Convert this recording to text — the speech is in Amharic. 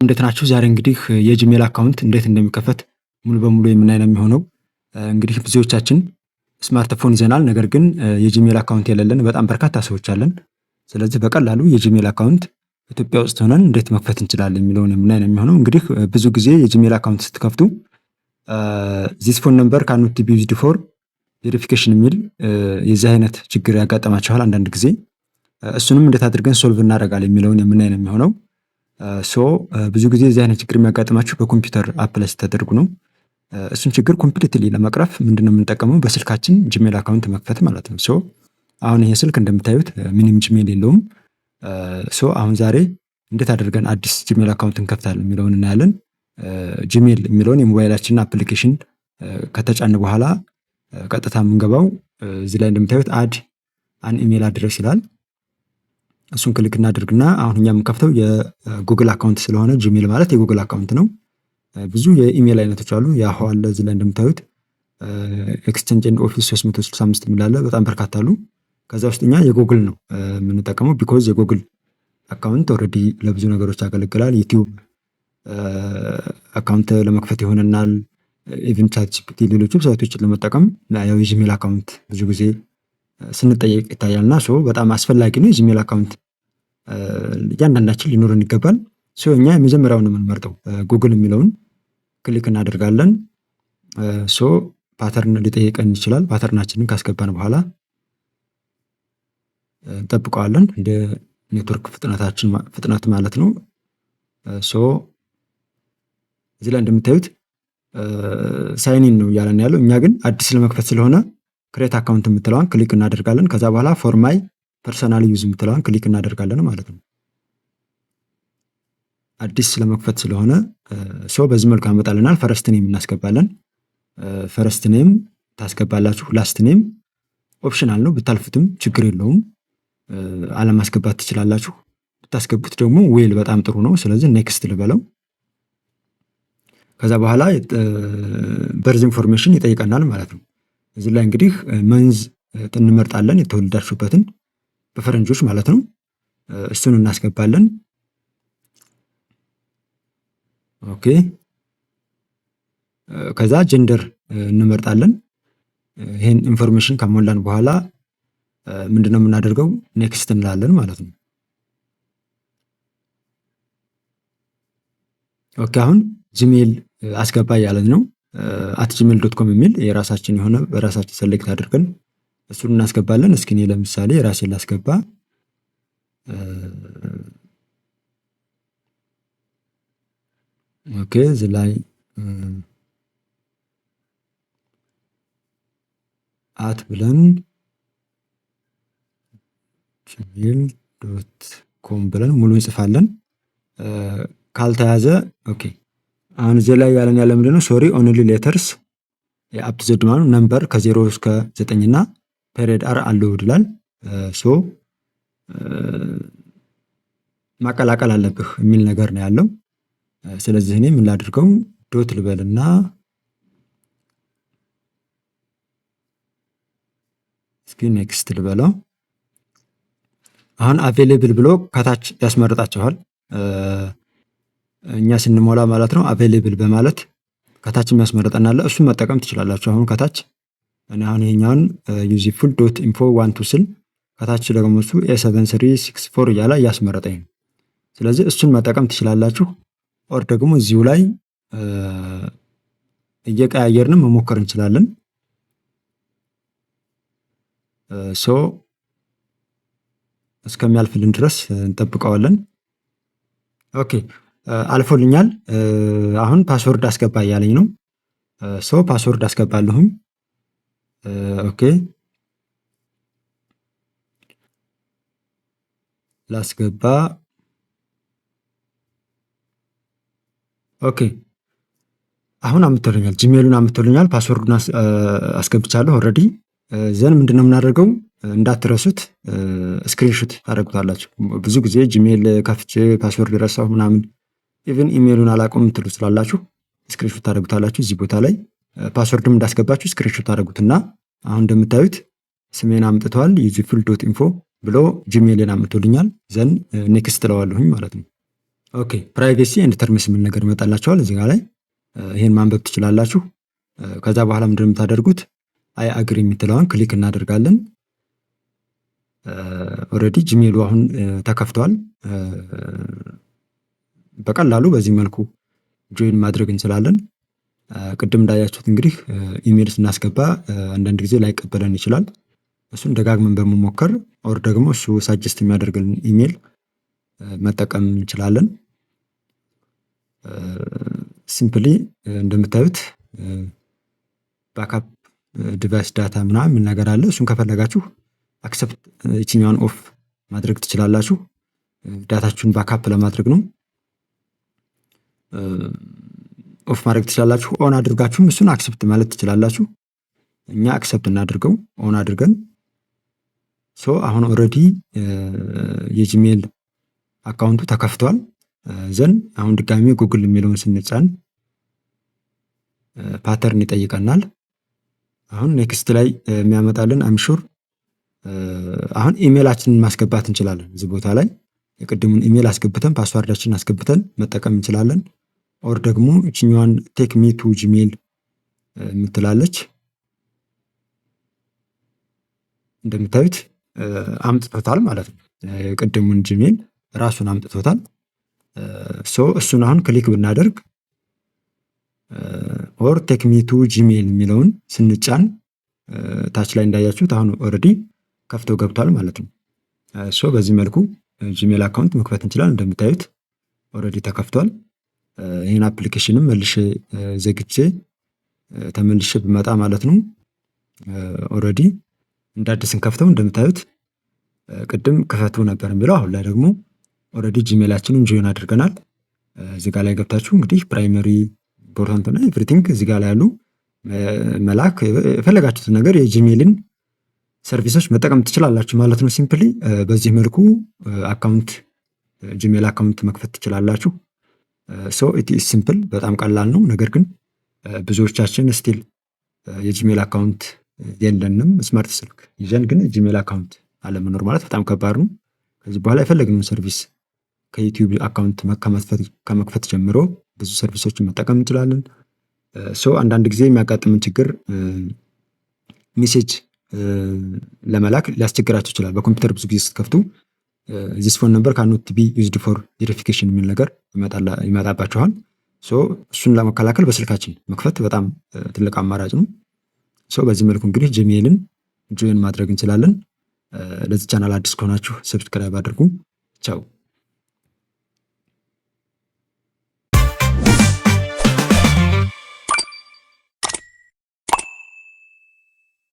እንዴት ናችሁ? ዛሬ እንግዲህ የጂሜል አካውንት እንዴት እንደሚከፈት ሙሉ በሙሉ የምናይ ነው የሚሆነው። እንግዲህ ብዙዎቻችን ስማርትፎን ይዘናል፣ ነገር ግን የጂሜል አካውንት የሌለን በጣም በርካታ ሰዎች አለን። ስለዚህ በቀላሉ የጂሜል አካውንት ኢትዮጵያ ውስጥ ሆነን እንዴት መክፈት እንችላለን የሚለውን የምናይ ነው የሚሆነው። እንግዲህ ብዙ ጊዜ የጂሜል አካውንት ስትከፍቱ ዚስ ፎን ነምበር ካኖት ቢ ዩዝድ ፎር ቬሪፊኬሽን የሚል የዚህ አይነት ችግር ያጋጠማችኋል አንዳንድ ጊዜ። እሱንም እንዴት አድርገን ሶልቭ እናደርጋለን የሚለውን የምናይ ነው የሚሆነው። ብዙ ጊዜ እዚህ አይነት ችግር የሚያጋጥማችሁ በኮምፒውተር አፕ ላይ ስታደርጉ ነው። እሱን ችግር ኮምፕሊትሊ ለመቅረፍ ምንድነው የምንጠቀመው? በስልካችን ጂሜል አካውንት መክፈት ማለት ነው። አሁን ይሄ ስልክ እንደምታዩት ምንም ጂሜል የለውም። አሁን ዛሬ እንዴት አድርገን አዲስ ጂሜል አካውንት እንከፍታለን የሚለውን እናያለን። ጂሜል የሚለውን የሞባይላችንን አፕሊኬሽን ከተጫን በኋላ ቀጥታ የምንገባው እዚህ ላይ እንደምታዩት አድ አን ኢሜል አድሬስ ይላል። እሱን ክሊክ እናድርግና አሁን እኛ የምንከፍተው የጉግል አካውንት ስለሆነ ጂሜል ማለት የጉግል አካውንት ነው። ብዙ የኢሜል አይነቶች አሉ። ያሁ አለ እዚህ ላይ እንደምታዩት ኤክስቼንጅ ኤንድ ኦፊስ 365 የሚል አለ። በጣም በርካታ አሉ። ከዛ ውስጥ እኛ የጉግል ነው የምንጠቀመው። ቢኮዝ የጉግል አካውንት ኦልሬዲ ለብዙ ነገሮች ያገለግላል። ዩቲዩብ አካውንት ለመክፈት ይሆነናል። ኢቨን ቻት ጂፒቲ፣ ሌሎች ዌብሳይቶችን ለመጠቀም ያው የጂሜል አካውንት ብዙ ጊዜ ስንጠየቅ ይታያልና በጣም አስፈላጊ ነው የጂሜል አካውንት እያንዳንዳችን ሊኖረን ይገባል። እኛ የመጀመሪያውን ነው የምንመርጠው። ጉግል የሚለውን ክሊክ እናደርጋለን። ፓተርን ሊጠይቀን ይችላል። ፓተርናችንን ካስገባን በኋላ እንጠብቀዋለን፣ እንደ ኔትወርክ ፍጥነት ማለት ነው። እዚህ ላይ እንደምታዩት ሳይኒን ነው እያለን ያለው። እኛ ግን አዲስ ለመክፈት ስለሆነ ክሬት አካውንት የምትለዋን ክሊክ እናደርጋለን። ከዛ በኋላ ፎርማይ ፐርሰናል ዩዝ የምትለዋን ክሊክ እናደርጋለን ማለት ነው። አዲስ ለመክፈት ስለሆነ በዚህ መልኩ ያመጣልናል። ፈረስት ኔም እናስገባለን። ፈረስት ኔም ታስገባላችሁ። ላስት ኔም ኦፕሽናል ነው፣ ብታልፉትም ችግር የለውም። አለማስገባት ትችላላችሁ። ብታስገቡት ደግሞ ዌል በጣም ጥሩ ነው። ስለዚህ ኔክስት ልበለው። ከዛ በኋላ በርዝ ኢንፎርሜሽን ይጠይቀናል ማለት ነው። እዚህ ላይ እንግዲህ መንዝ እንመርጣለን፣ የተወለዳችሁበትን በፈረንጆች ማለት ነው። እሱን እናስገባለን። ኦኬ። ከዛ ጀንደር እንመርጣለን። ይሄን ኢንፎርሜሽን ከሞላን በኋላ ምንድነው የምናደርገው? ኔክስት እንላለን ማለት ነው። ኦኬ። አሁን ጂሜል አስገባ እያለን ነው። @gmail .com የሚል የራሳችን የሆነ በራሳችን ሰሌክት አድርገን እሱን እናስገባለን። እስኪ እኔ ለምሳሌ ራሴን ላስገባ። ኦኬ። እዚህ ላይ ብለን gmail.com ብለን ሙሉ እንጽፋለን። ካልተያዘ ኦኬ። አሁን እዚህ ላይ ያለ ምንድነው? ሶሪ ኦንሊ ሌተርስ የአፕ ዘድ ማለት ነምበር ከ0 እስከ 9 እና ፔሪድ አር አለው ይላል። ማቀላቀል አለብህ የሚል ነገር ነው ያለው። ስለዚህ እኔ ምን ላድርገው? ዶት ልበልና እስኪ ኔክስት ልበለው። አሁን አቬሌብል ብሎ ከታች ያስመርጣቸዋል። እኛ ስንሞላ ማለት ነው። አቬሌብል በማለት ከታች የሚያስመርጠናል። እሱን መጠቀም ትችላላችሁ። አሁን ከታች እኔ አሁን ይሄኛውን ዩዝፉል ዶት ኢንፎ 1 ስል ከታች ደግሞ እሱ A7364 እያለ እያስመረጠኝ ነው። ስለዚህ እሱን መጠቀም ትችላላችሁ። ኦር ደግሞ እዚሁ ላይ እየቀያየርን መሞከር እንችላለን። እስከሚያልፍልን ድረስ እንጠብቀዋለን። ኦኬ። አልፎልኛል። አሁን ፓስወርድ አስገባ እያለኝ ነው። ፓስወርድ አስገባለሁኝ። ኦኬ። ላስገባ። ኦኬ። አሁን አምጥቶልኛል፣ ጂሜሉን አምጥቶልኛል። ፓስወርዱን አስገብቻለሁ ኦልሬዲ። ዘን ምንድነው የምናደርገው? እንዳትረሱት ስክሪንሾት ታደርጉታላችሁ። ብዙ ጊዜ ጂሜል ከፍቼ ፓስወርድ ረሳሁ ምናምን ኢቭን ኢሜሉን አላውቅም የምትሉ ስላላችሁ ስክሪንሾት ታደርጉታላችሁ። እዚህ ቦታ ላይ ፓስወርድም እንዳስገባችሁ ስክሪንሾት ታደርጉትና አሁን እንደምታዩት ስሜን አምጥተዋል። ዩዝፉል ዶት ኢንፎ ብሎ ጂሜልን አምጥቶልኛል። ዘን ኔክስት እለዋለሁኝ ማለት ነው። ኦኬ ፕራይቬሲ ኤንድ ተርምስ የሚል ነገር ይመጣላችኋል እዚህ ጋር ላይ ይሄን ማንበብ ትችላላችሁ። ከዛ በኋላ ምንድን ነው የምታደርጉት? አይ አግሪ የምትለውን ክሊክ እናደርጋለን። ኦልሬዲ ጂሜሉ አሁን ተከፍቷል። በቀላሉ በዚህ መልኩ ጆይን ማድረግ እንችላለን። ቅድም እንዳያችሁት እንግዲህ ኢሜል ስናስገባ አንዳንድ ጊዜ ላይቀበለን ይችላል። እሱን ደጋግመን በመሞከር ኦር ደግሞ እሱ ሳጀስት የሚያደርግልን ኢሜል መጠቀም እንችላለን። ሲምፕሊ እንደምታዩት ባክአፕ ዲቫይስ ዳታ ምናምን የሚል ነገር አለ። እሱን ከፈለጋችሁ አክሰፕት ይችኛውን ኦፍ ማድረግ ትችላላችሁ። ዳታችሁን ባክአፕ ለማድረግ ነው። ኦፍ ማድረግ ትችላላችሁ። ኦን አድርጋችሁም እሱን አክሰፕት ማለት ትችላላችሁ። እኛ አክሰፕት እናድርገው ኦን አድርገን። አሁን ኦልሬዲ የጂሜል አካውንቱ ተከፍቷል። ዘን አሁን ድጋሚ ጉግል የሚለውን ስንጫን ፓተርን ይጠይቀናል። አሁን ኔክስት ላይ የሚያመጣልን አምሹር አሁን ኢሜላችንን ማስገባት እንችላለን። እዚህ ቦታ ላይ የቅድሙን ኢሜል አስገብተን ፓስዋርዳችንን አስገብተን መጠቀም እንችላለን። ኦር ደግሞ እችኛዋን ቴክ ሚ ቱ ጂሜል የምትላለች እንደምታዩት አምጥቶታል ማለት ነው። የቅድሙን ጂሜል ራሱን አምጥቶታል። እሱን አሁን ክሊክ ብናደርግ ኦር ቴክ ሚ ቱ ጂሜል የሚለውን ስንጫን ታች ላይ እንዳያችሁት አሁን ኦልሬዲ ከፍቶ ገብቷል ማለት ነው። በዚህ መልኩ ጂሜል አካውንት መክፈት እንችላለን። እንደምታዩት ኦልሬዲ ተከፍቷል። ይህን አፕሊኬሽንም መልሼ ዘግቼ ተመልሼ ብመጣ ማለት ነው ኦልሬዲ እንደ አዲስ እንከፍተው እንደምታዩት ቅድም ክፈቱ ነበር የሚለው አሁን ላይ ደግሞ ኦልሬዲ ጂሜላችንን ጆይን አድርገናል። እዚህ ጋር ላይ ገብታችሁ እንግዲህ ፕራይመሪ ኢምፖርታንት እና ኤቭሪቲንግ እዚህ ጋር ላይ ያሉ መላክ የፈለጋችሁትን ነገር የጂሜልን ሰርቪሶች መጠቀም ትችላላችሁ ማለት ነው። ሲምፕሊ በዚህ መልኩ አካውንት ጂሜል አካውንት መክፈት ትችላላችሁ። ኢት ኢዝ ሲምፕል በጣም ቀላል ነው። ነገር ግን ብዙዎቻችን ስቲል የጂሜል አካውንት የለንም። ስማርት ስልክ ይዘን ግን ጂሜል አካውንት አለመኖር ማለት በጣም ከባድ ነው። ከዚህ በኋላ የፈለግነውን ሰርቪስ ከዩቲዩብ አካውንት ከመክፈት ጀምሮ ብዙ ሰርቪሶችን መጠቀም እንችላለን። አንዳንድ ጊዜ የሚያጋጥምን ችግር ሜሴጅ ለመላክ ሊያስቸግራችሁ ይችላል። በኮምፒውተር ብዙ ጊዜ ስትከፍቱ ዚስ ፎን ነምበር ካኖት ቢ ዩዝድ ፎር ቬሪፊኬሽን የሚል ነገር ይመጣባችኋል። እሱን ለመከላከል በስልካችን መክፈት በጣም ትልቅ አማራጭ ነው። በዚህ መልኩ እንግዲህ ጂሜልን ጆይን ማድረግ እንችላለን። ለዚህ ቻናል አዲስ ከሆናችሁ ሰብስክራይብ አድርጉ። ቻው